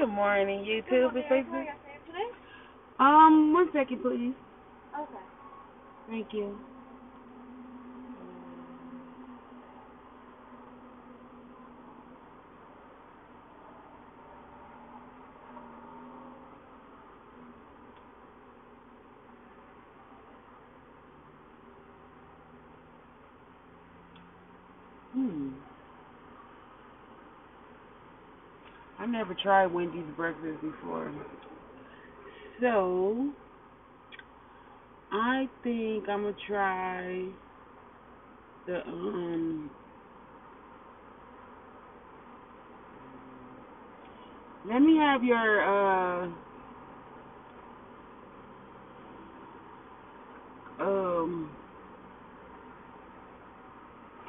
Good morning, Good YouTube morning, and Eric. How are Facebook. you guys today? 1 second, please. Okay. Thank you. I never tried Wendy's breakfast before. So, I think I'm going to try the. Let me have your,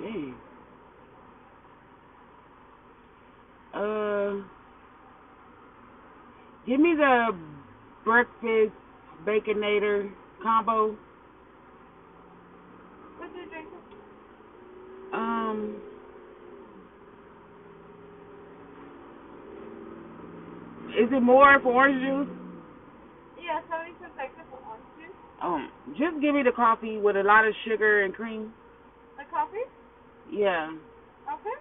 dang. Give me the breakfast baconator combo. What's your drink? Um, is it more for orange juice? Yeah, 70 cents extra for orange juice. Just give me the coffee with a lot of sugar and cream. The coffee? Yeah. Okay.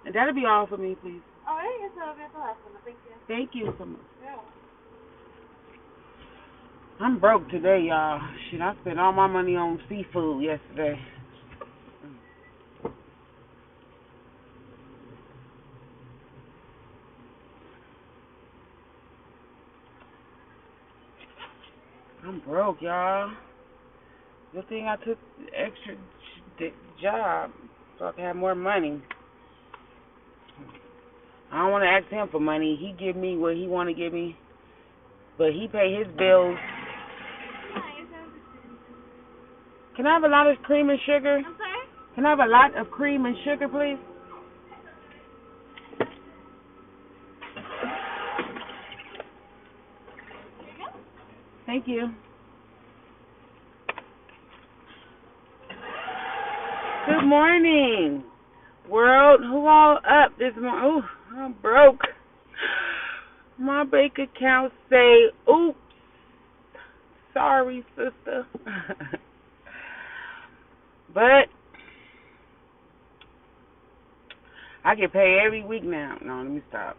And that'll be all for me, please. Alright, it's a bit the last one. Thank you. Thank you so much. Yeah. I'm broke today, y'all. Shit, I spent all my money on seafood yesterday. I'm broke, y'all. Good thing I took the extra job so I can have more money. I don't want to ask him for money. He give me what he want to give me, but he pay his bills. Can I have a lot of cream and sugar? I'm sorry? Can I have a lot of cream and sugar, please? Here you go. Thank you. Good morning, world. Who all up this morning? Ooh, I'm broke. My bank account say, oops. Sorry, sister. But I get paid every week now. No, let me stop.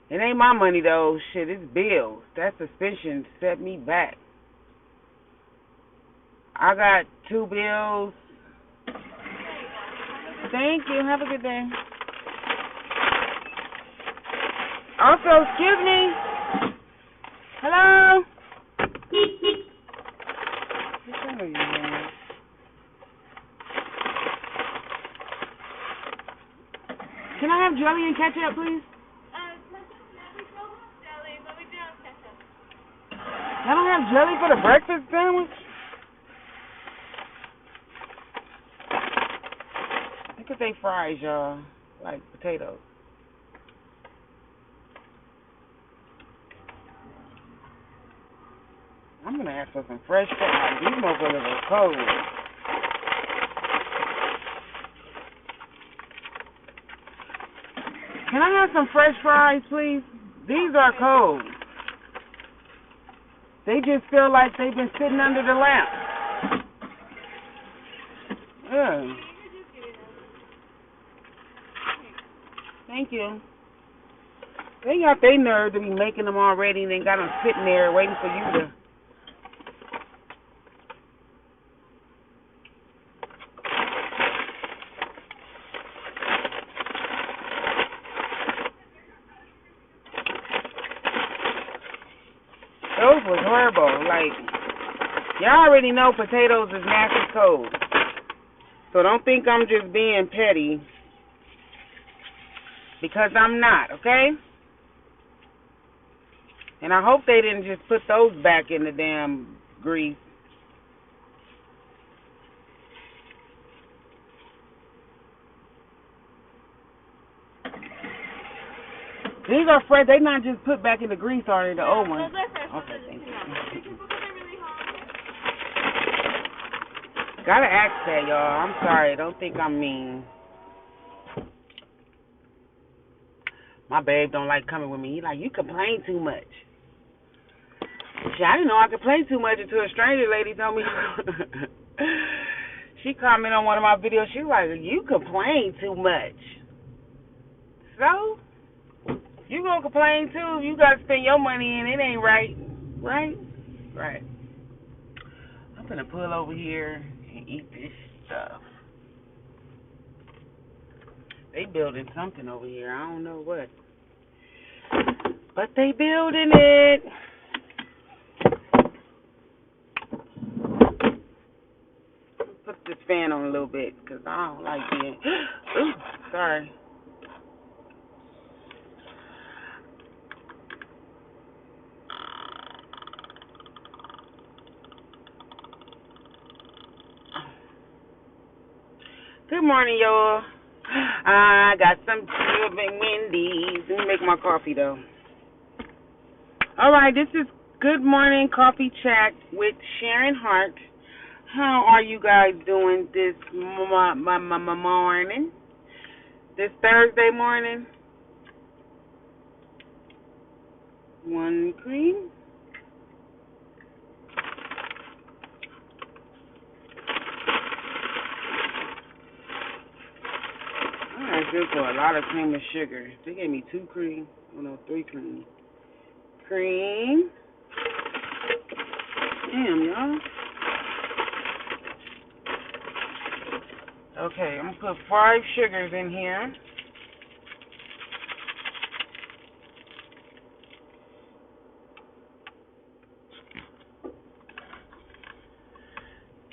It ain't my money though. Shit, it's bills. That suspension set me back. I got 2 bills. Thank you. Have a good day. Also, excuse me. Hello? Can I have jelly and ketchup, please? Jelly, but we do have ketchup. I don't have jelly for the breakfast sandwich. Look at they fries, y'all. Like potatoes. I'm gonna ask for some fresh fries. These motherfuckers are cold. Can I have some fresh fries, please? These are cold. They just feel like they've been sitting under the lamp. Yeah. Thank you. They got their nerve to be making them already and then got them sitting there waiting for you to. Those was horrible. Like, y'all already know potatoes is nasty cold. So don't think I'm just being petty. Because I'm not, okay? And I hope they didn't just put those back in the damn grease. These are fresh. They not just put back in the grease, are they? The old ones. Those are fresh. Okay, thank you. People get really hungry. Gotta ask that, y'all. I'm sorry. Don't think I'm mean. My babe don't like coming with me. He like, you complain too much. Shit, I didn't know I complained too much until a stranger lady told me. She commented on one of my videos. She was like, you complain too much. So, you gonna complain too. You gotta spend your money and it ain't right. Right? Right. I'm gonna pull over here and eat this stuff. They building something over here. I don't know what. But they building it. Put this fan on a little bit because I don't like being. Ooh, sorry. Good morning, y'all. I got some Wendy's. Let me make my coffee, though. All right, this is Good Morning Coffee Chat with Sharon Hart. How are you guys doing this morning? This Thursday morning? One cream. I asked for a lot of cream and sugar. They gave me 2 cream. Oh no, 3 cream. Cream. Damn, y'all. Okay, I'm gonna put 5 sugars in here.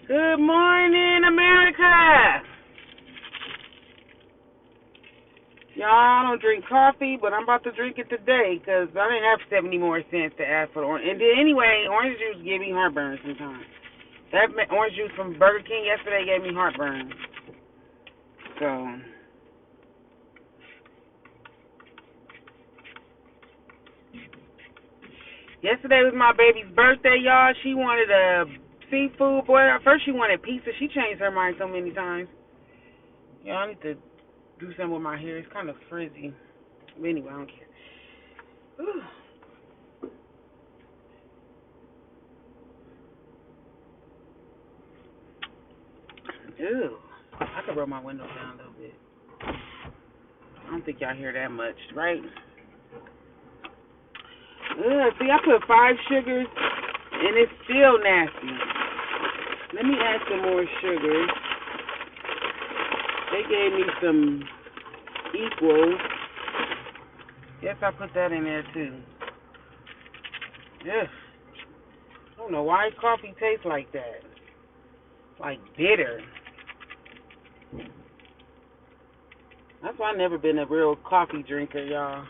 Good morning, America. Y'all don't drink coffee, but I'm about to drink it today because I didn't have 70 more cents to ask for orange. And then anyway, orange juice give me heartburn sometimes. That orange juice from Burger King yesterday gave me heartburn. So, yesterday was my baby's birthday, y'all. She wanted a seafood boy. At first she wanted pizza. She changed her mind so many times. Y'all, I need to do something with my hair. It's kind of frizzy. But anyway, I don't care. Whew. Ew. I could roll my window down a little bit. I don't think y'all hear that much, right? See, I put 5 sugars, and it's still nasty. Let me add some more sugar. They gave me some equals. Guess I put that in there, too. Ugh. I don't know why coffee tastes like that. Like bitter. That's why I've never been a real coffee drinker, y'all.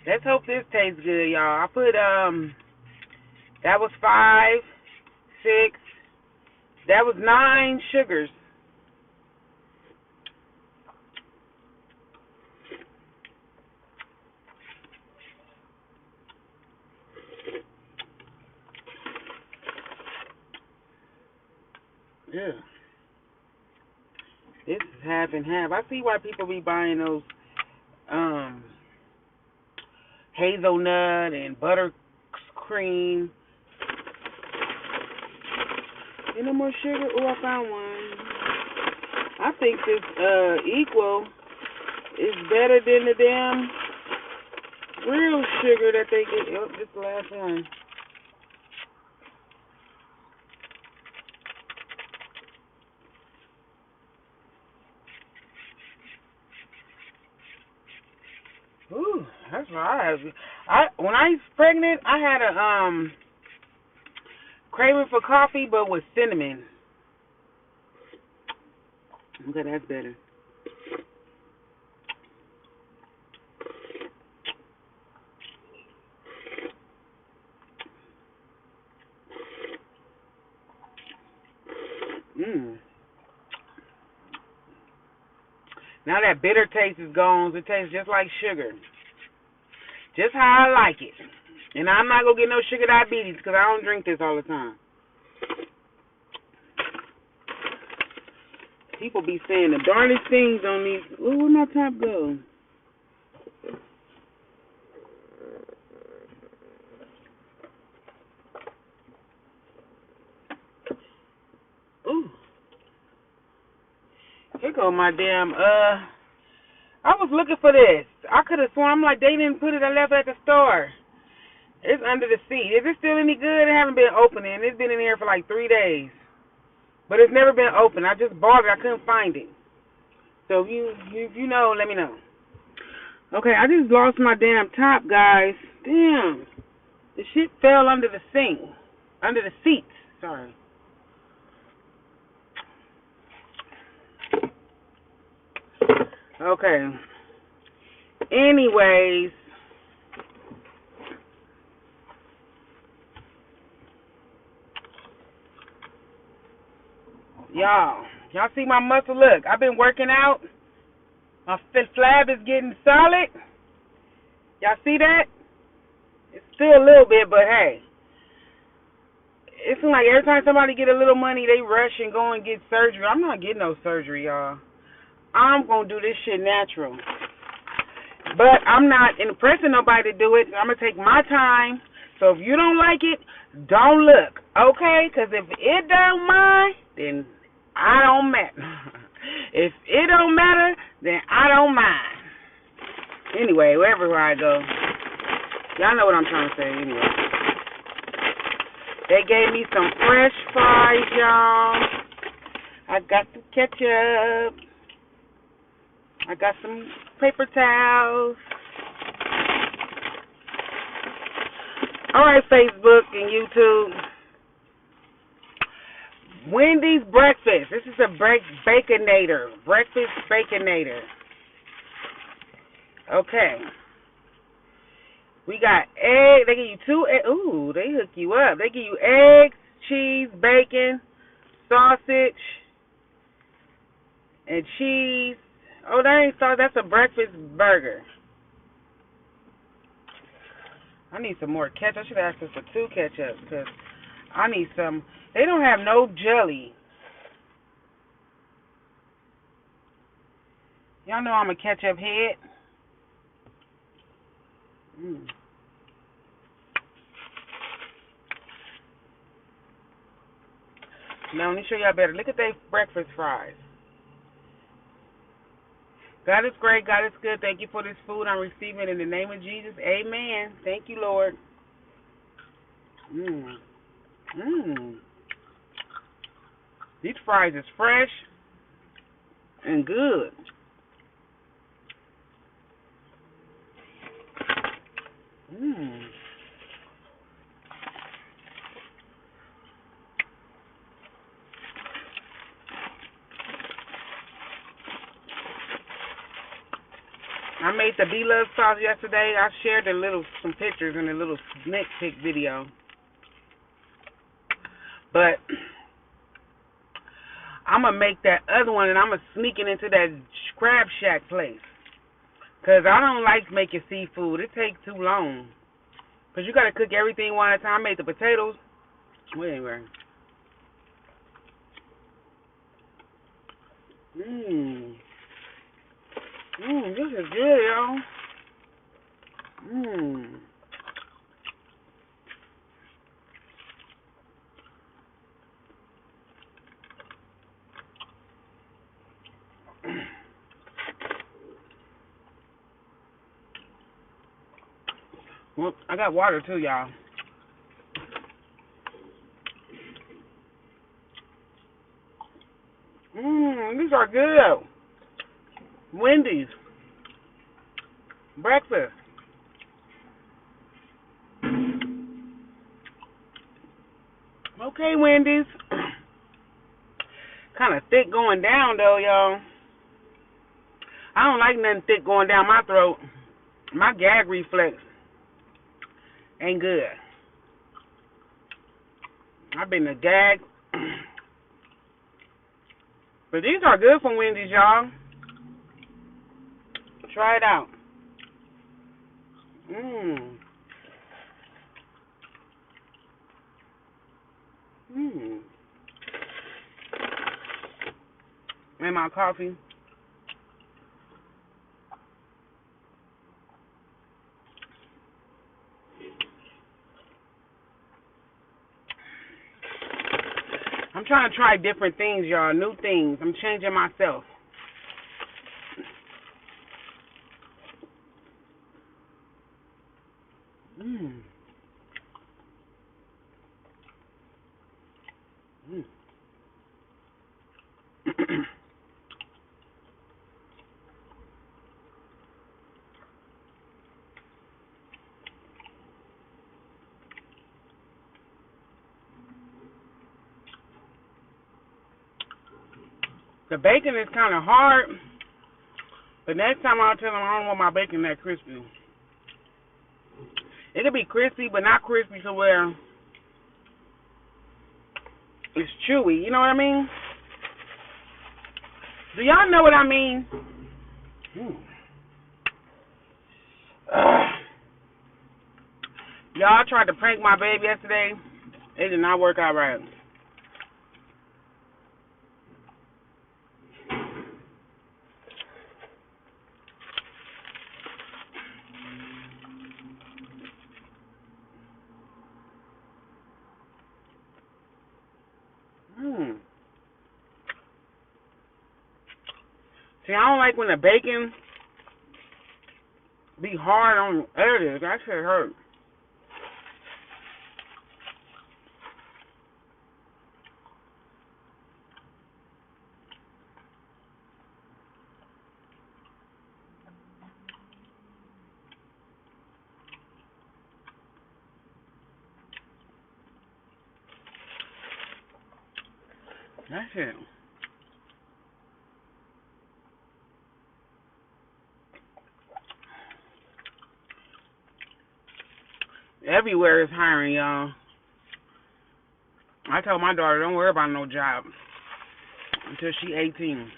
Let's hope this tastes good, y'all. I put, that was 5, 6, that was 9 sugars. Yeah. This is half and half. I see why people be buying those hazelnut and buttercream. Any no more sugar? Oh, I found one. I think this equal is better than the damn real sugar that they get. Oh, this is the last one. Ooh, that's what I have. When I was pregnant, I had a craving for coffee, but with cinnamon. Okay, that's better. Mmm. Now that bitter taste is gone. It tastes just like sugar. Just how I like it. And I'm not going to get no sugar diabetes because I don't drink this all the time. People be saying the darndest things on these. Ooh, where my top go? Ooh. Here go my damn, I was looking for this. I could have sworn, I'm like, they didn't put it. I left it at the store. It's under the seat. Is it still any good? It haven't been opening. It's been in here for like 3 days. But it's never been open. I just bought it. I couldn't find it. So if you know, let me know. Okay, I just lost my damn top, guys. Damn. The shit fell under the sink. Under the seats. Sorry. Okay. Anyways. Y'all see my muscle? Look, I've been working out. My flab is getting solid. Y'all see that? It's still a little bit, but hey. It seems like every time somebody get a little money, they rush and go and get surgery. I'm not getting no surgery, y'all. I'm going to do this shit natural. But I'm not impressing nobody to do it. I'm going to take my time. So if you don't like it, don't look. Okay? Because if it don't mind, then I don't matter. If it don't matter, then I don't mind. Anyway, wherever I go. Y'all know what I'm trying to say anyway. They gave me some fresh fries, y'all. I got some ketchup. I got some paper towels. All right, Facebook and YouTube. Wendy's breakfast. This is a baconator. Breakfast baconator. Okay. We got egg. They give you 2 eggs. Ooh, they hook you up. They give you eggs, cheese, bacon, sausage, and cheese. Oh, that ain't sauce. That's a breakfast burger. I need some more ketchup. I should have asked them for 2 ketchups because I need some. They don't have no jelly. Y'all know I'm a ketchup head. Now, let me show y'all better. Look at their breakfast fries. God is great. God is good. Thank you for this food. I'm receiving it in the name of Jesus. Amen. Thank you, Lord. These fries is fresh and good. I made the B-Love sauce yesterday. I shared some pictures in a little sneak peek video. But I'm going to make that other one, and I'm going to sneak it into that Crab Shack place. Because I don't like making seafood. It takes too long. Because you got to cook everything one at a time. I made the potatoes. Well, anyway. This is good, y'all. Well, I got water too, y'all. These are good. Wendy's breakfast. Okay, Wendy's. Kind of thick going down, though, y'all. I don't like nothing thick going down my throat. My gag reflex ain't good. I've been to gag. But these are good for Wendy's, y'all. Try it out. Mmm. Mmm. And my coffee. I'm trying to try different things, y'all. New things. I'm changing myself. Mmm. Mmm. The bacon is kind of hard, but next time I'll tell them I don't want my bacon that crispy. It'll be crispy, but not crispy to where it's chewy. You know what I mean? Do y'all know what I mean? Ugh. Y'all tried to prank my baby yesterday. It did not work out right. Mm. See, I don't like when the bacon be hard on edges. That shit hurt. That shit. Everywhere is hiring, y'all. I told my daughter, don't worry about no job until she 18.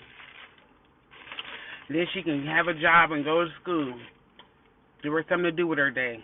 Then she can have a job and go to school. Give her something to do with her day.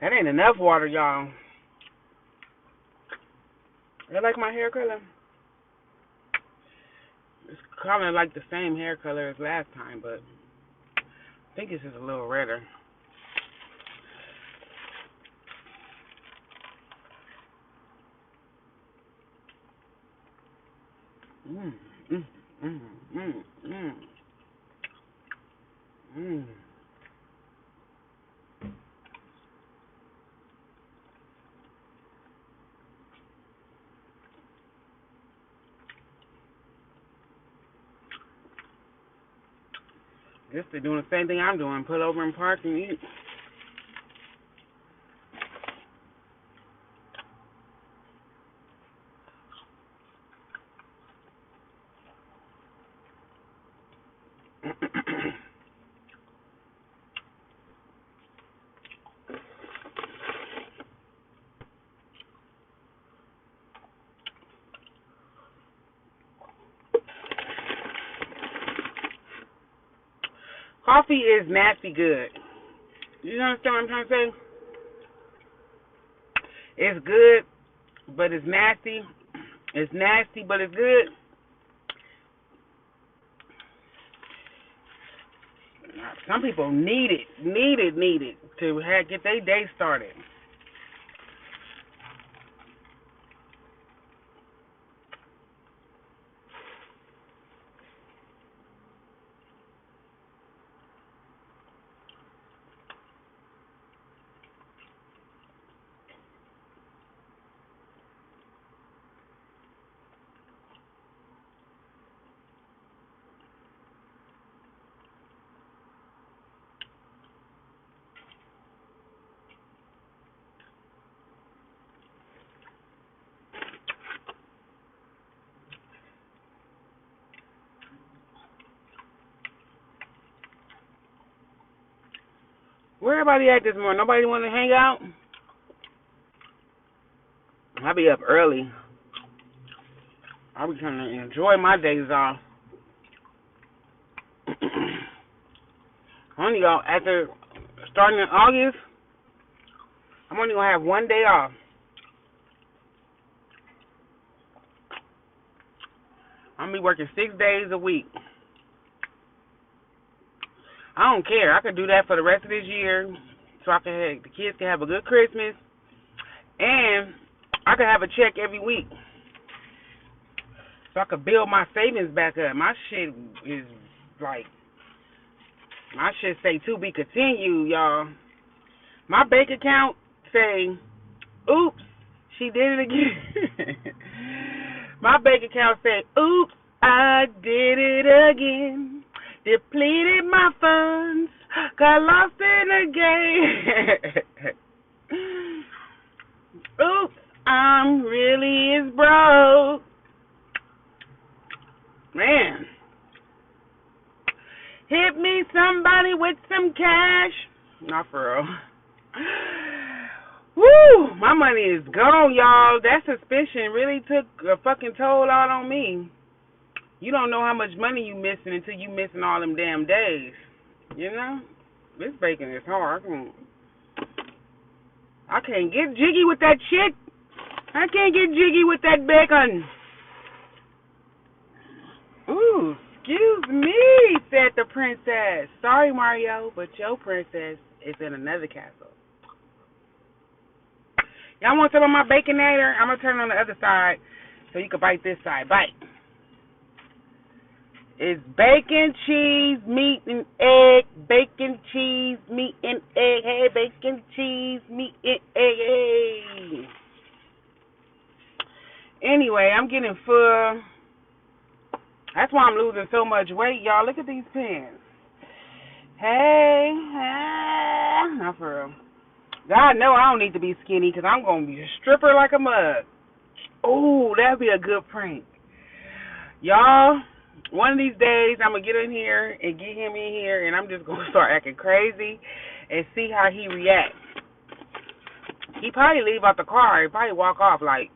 That ain't enough water, y'all. You like my hair color? It's kind of like the same hair color as last time, but I think it's just a little redder. Mmm, mmm, mmm, mmm, mmm, mmm. Guess they're doing the same thing I'm doing. Pull over and park and eat. Coffee is nasty good. You understand what I'm trying to say? It's good, but it's nasty. It's nasty, but it's good. Some people need it to get their day started. Where everybody at this morning? Nobody want to hang out? I'll be up early. I'll be trying to enjoy my days off. Only after starting in August, I'm only gonna have one day off. I'm gonna be working 6 days a week. I don't care. I could do that for the rest of this year, so the kids can have a good Christmas, and I could have a check every week, so I could build my savings back up. My shit is like, my shit say to be continued, y'all. My bank account say, oops, she did it again. My bank account say, oops, I did it again. Depleted my funds, got lost in the game. Oops, I'm really is broke. Man. Hit me somebody with some cash. Not for real. Woo! My money is gone, y'all. That suspicion really took a fucking toll out on me. You don't know how much money you missing until you missing all them damn days. You know? This bacon is hard. I can't get jiggy with that shit. I can't get jiggy with that bacon. Ooh, excuse me, said the princess. Sorry, Mario, but your princess is in another castle. Y'all want some of my baconator? I'm going to turn it on the other side so you can bite this side. Bite. It's bacon, cheese, meat, and egg. Bacon, cheese, meat, and egg. Hey, bacon, cheese, meat, and egg. Hey. Anyway, I'm getting full. That's why I'm losing so much weight, y'all. Look at these pants. Hey, not for real. God know I don't need to be skinny because I'm going to be a stripper like a mug. Oh, that'd be a good prank. Y'all, one of these days I'm going to get in here and get him in here and I'm just going to start acting crazy and see how he reacts. He probably leave out the car. He probably walk off like,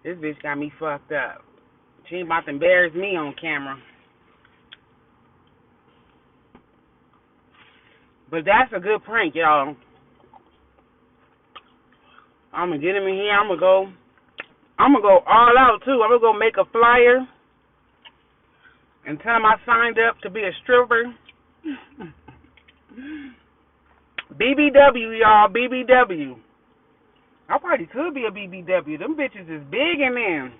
this bitch got me fucked up. She ain't about to embarrass me on camera. But that's a good prank, y'all. I'm going to get him in here. I'm going to go all out, too. I'm going to go make a flyer and tell him I signed up to be a stripper. BBW, y'all. BBW. I probably could be a BBW. Them bitches is big in there.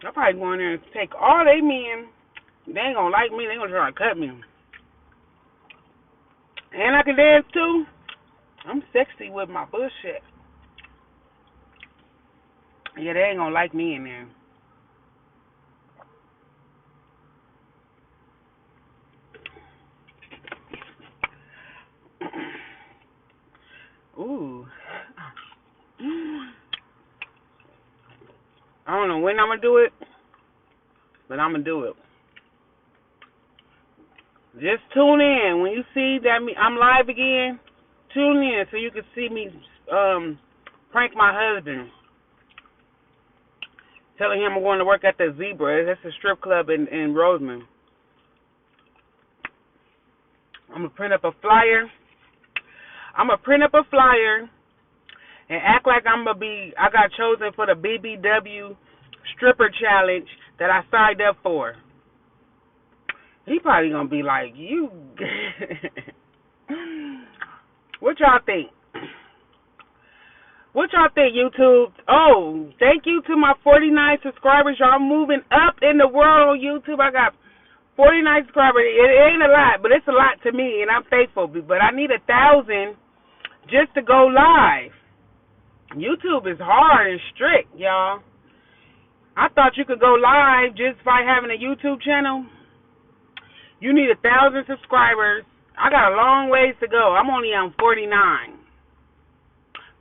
I'll probably go in there and take all they men. They ain't going to like me. They going to try to cut me. And I can dance, too. I'm sexy with my bullshit. Yeah, they ain't going to like me in there. Ooh. I don't know when I'm going to do it, but I'm going to do it. Just tune in. When you see that I'm live again, tune in so you can see me prank my husband. Telling him I'm going to work at the Zebra. That's a strip club in Roseman. I'm going to print up a flyer. And act like I got chosen for the BBW stripper challenge that I signed up for. He probably going to be like, you. What y'all think? What y'all think, YouTube? Oh, thank you to my 49 subscribers. Y'all moving up in the world on YouTube. I got 49 subscribers. It ain't a lot, but it's a lot to me, and I'm faithful. But I need 1,000 just to go live. YouTube is hard and strict, y'all. I thought you could go live just by having a YouTube channel. You need 1,000 subscribers. I got a long ways to go. I'm only on 49.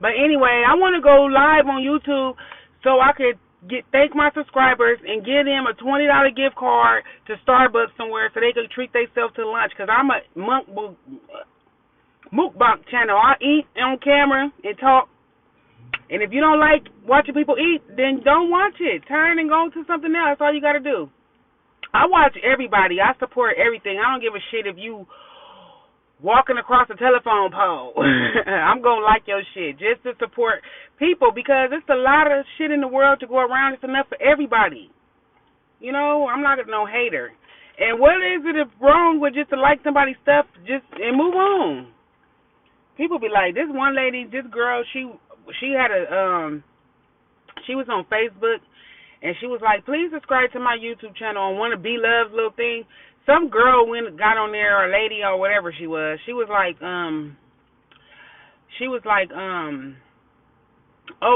But anyway, I want to go live on YouTube so I could thank my subscribers and give them a $20 gift card to Starbucks somewhere so they could treat themselves to lunch. Because I'm a Mukbang channel. I eat on camera and talk. And if you don't like watching people eat, then don't watch it. Turn and go to something else. That's all you got to do. I watch everybody. I support everything. I don't give a shit if you walking across a telephone pole. I'm going to like your shit just to support people because it's a lot of shit in the world to go around. It's enough for everybody. You know, I'm not no hater. And what is it wrong with just to like somebody's stuff just and move on? People be like, this one lady, this girl, she had she was on Facebook and she was like, please subscribe to my YouTube channel on one of B Love's little thing. Some girl got on there, or a lady or whatever she was. She was like, oh,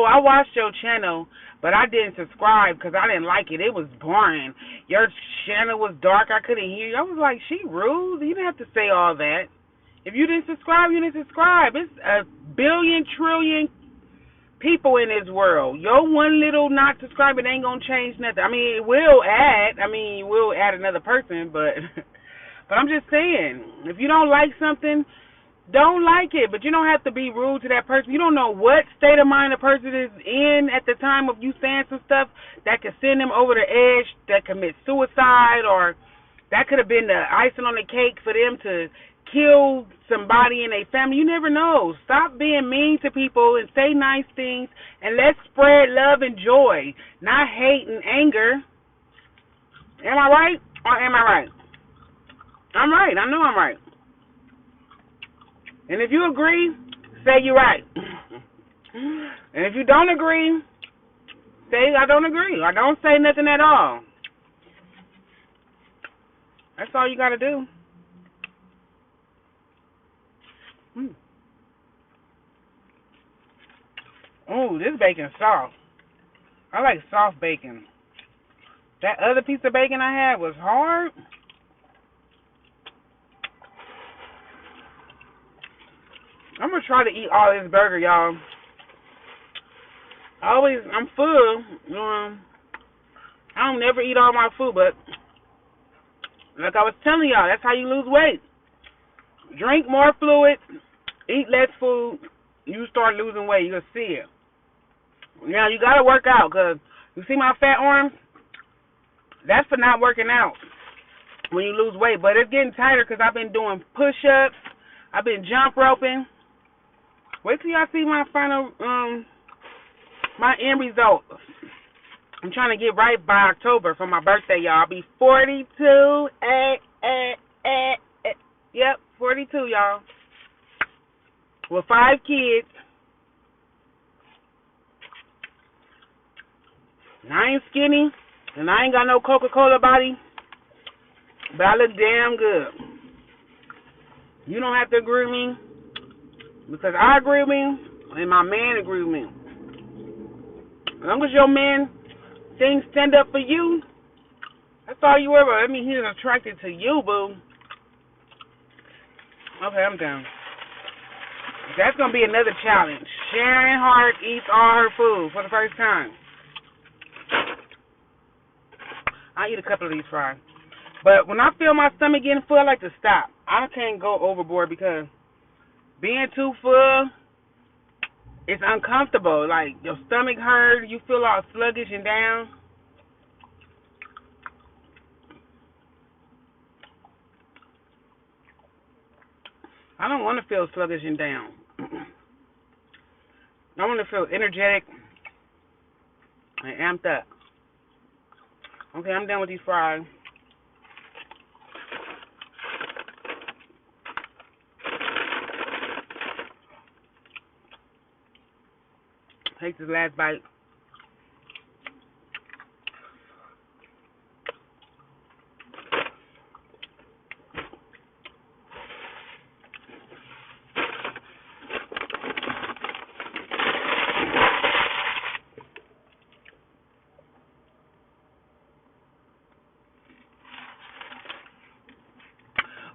I watched your channel, but I didn't subscribe because I didn't like it. It was boring. Your channel was dark. I couldn't hear you. I was like, she rude. You didn't have to say all that. If you didn't subscribe, you didn't subscribe. It's a billion, trillion people in this world. Your one little not subscribing ain't going to change nothing. I mean, it will add. I mean, it will add another person, but I'm just saying, if you don't like something, don't like it, but you don't have to be rude to that person. You don't know what state of mind a person is in at the time of you saying some stuff that could send them over the edge, that commit suicide, or that could have been the icing on the cake for them to kill somebody in their family. You never know. Stop being mean to people and say nice things, and let's spread love and joy, not hate and anger. Am I right or am I right? I'm right. I know I'm right. And if you agree, say you're right. And if you don't agree, say I don't agree. Or don't say nothing at all. That's all you got to do. Oh, this bacon's soft. I like soft bacon. That other piece of bacon I had was hard. I'm going to try to eat all this burger, y'all. I'm full. I don't never eat all my food, but like I was telling y'all, that's how you lose weight. Drink more fluid, eat less food, you start losing weight. You'll see it. Now, you got to work out, because you see my fat arms? That's for not working out when you lose weight. But it's getting tighter because I've been doing push-ups. I've been jump roping. Wait till y'all see my final, my end result. I'm trying to get right by October for my birthday, y'all. I'll be 42. Yep, 42, y'all. With 5 kids. And I ain't skinny, and I ain't got no Coca-Cola body, but I look damn good. You don't have to agree with me, because I agree with me, and my man agree with me. As long as your man things stand up for you, that's all you ever. I mean, he's attracted to you, boo. Okay, I'm done. That's going to be another challenge. Sharon Hart eats all her food for the first time. I eat a couple of these fries. But when I feel my stomach getting full, I like to stop. I can't go overboard because being too full, it's uncomfortable. Like, your stomach hurt, you feel all sluggish and down. I don't want to feel sluggish and down. I want to feel energetic and amped up. Okay, I'm done with these fries. Take this last bite.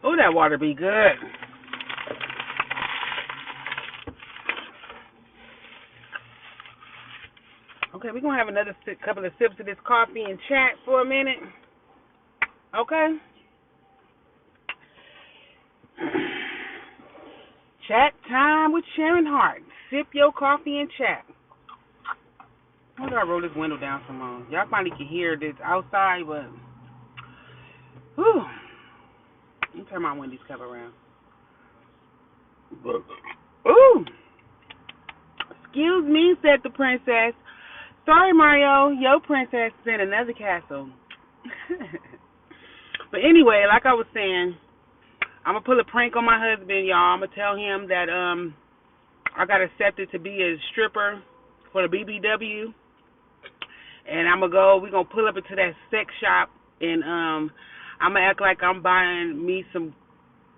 Oh, that water be good. Okay, we're going to have another couple of sips of this coffee and chat for a minute. Okay? Chat time with Sharon Hart. Sip your coffee and chat. How do I roll this window down some more? Y'all probably can hear this outside, but whew. Let me turn my Wendy's cup around. Ooh. Excuse me, said the princess. Sorry, Mario. Your princess is in another castle. But anyway, like I was saying, I'm going to pull a prank on my husband, y'all. I'm going to tell him that I got accepted to be a stripper for the BBW. And I'm going to go, we're going to pull up into that sex shop. And I'm going to act like I'm buying me some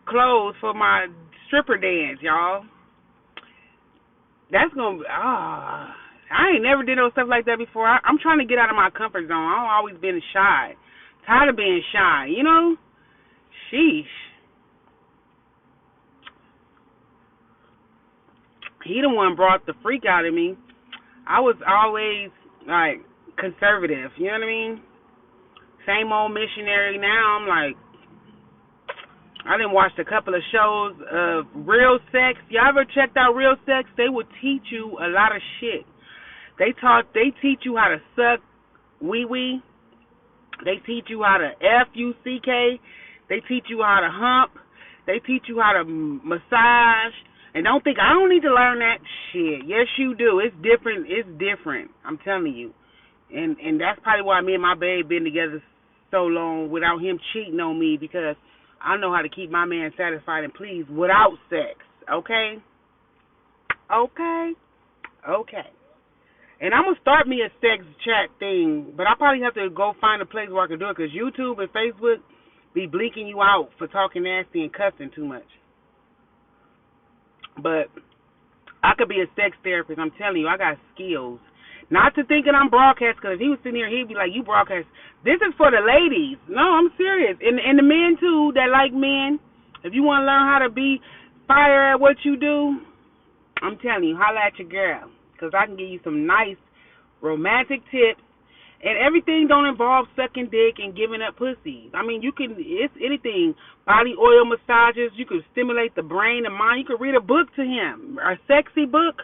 clothes for my stripper dance, y'all. That's going to be, I ain't never did no stuff like that before. I'm trying to get out of my comfort zone. I've always been shy. Tired of being shy, you know? Sheesh. He the one brought the freak out of me. I was always, like, conservative, you know what I mean? Same old missionary. Now I'm like, I done watched a couple of shows of Real Sex. Y'all ever checked out Real Sex? They would teach you a lot of shit. They teach you how to suck wee-wee. They teach you how to F-U-C-K. They teach you how to hump. They teach you how to massage. And don't think, I don't need to learn that shit. Yes, you do. It's different. It's different. I'm telling you. And that's probably why me and my babe been together so long without him cheating on me, because I know how to keep my man satisfied and pleased without sex. Okay? Okay? Okay. And I'm going to start me a sex chat thing, but I probably have to go find a place where I can do it, because YouTube and Facebook be bleaking you out for talking nasty and cussing too much. But I could be a sex therapist. I'm telling you, I got skills. Not to thinking I'm broadcast, because if he was sitting here, he'd be like, you broadcast. This is for the ladies. No, I'm serious. And the men, too, that like men. If you want to learn how to be fire at what you do, I'm telling you, holla at your girl. Because I can give you some nice romantic tips. And everything don't involve sucking dick and giving up pussy. I mean, it's anything. Body oil massages. You can stimulate the brain and mind. You can read a book to him. A sexy book.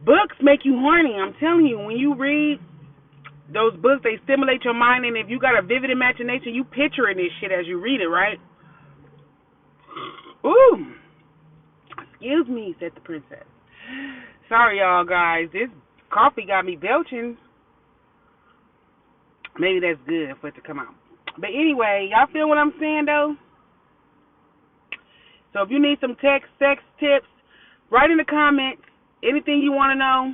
Books make you horny. I'm telling you, when you read those books, they stimulate your mind. And if you got a vivid imagination, you picturing this shit as you read it, right? Ooh. Excuse me, said the princess. Sorry, y'all, guys. This coffee got me belching. Maybe that's good for it to come out. But anyway, y'all feel what I'm saying, though? So if you need some sex tips, write in the comments anything you want to know.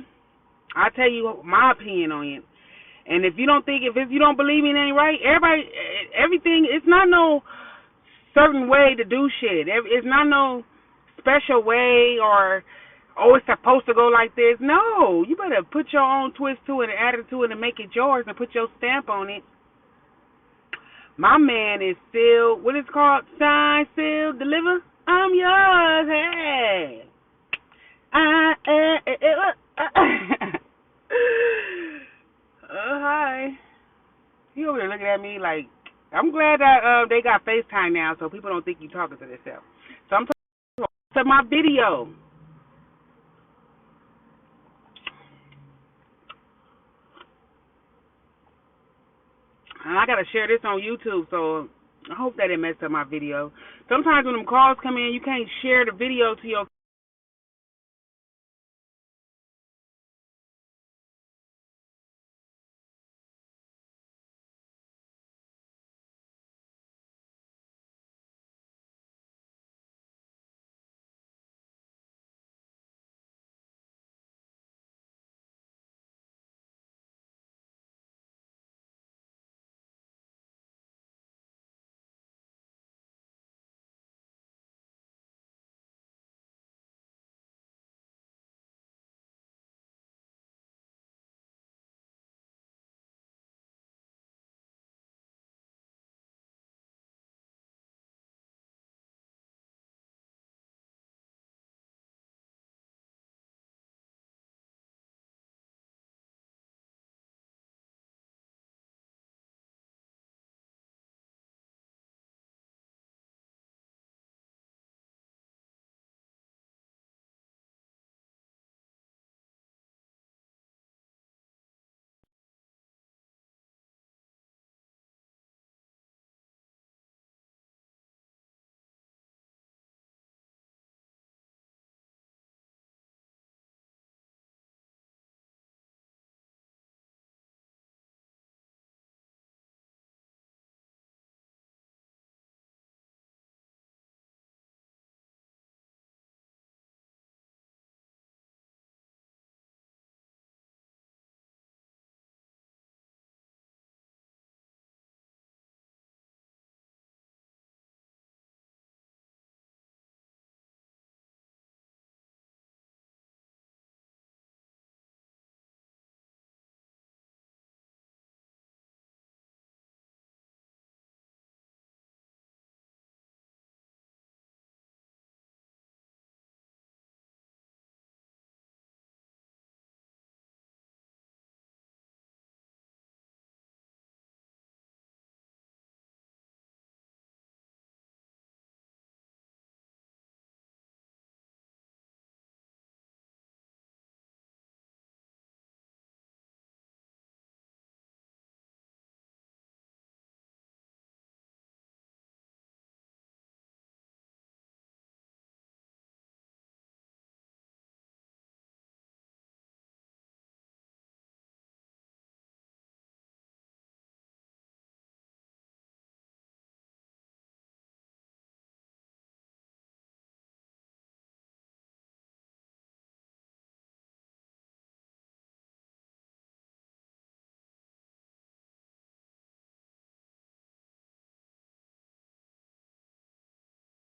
I'll tell you my opinion on it. And if you don't believe me, it ain't right. Everything, it's not no certain way to do shit. It's not no special way or, oh, it's supposed to go like this. No, you better put your own twist to it and add it to it and make it yours and put your stamp on it. My man is sealed. What is it called? Sign, seal, deliver. I'm yours. Hey. Hi. He over there looking at me like, I'm glad that they got FaceTime now so people don't think you talking to themselves. So I'm talking to my video. And I gotta share this on YouTube, so I hope that didn't mess up my video. Sometimes when them calls come in, you can't share the video to your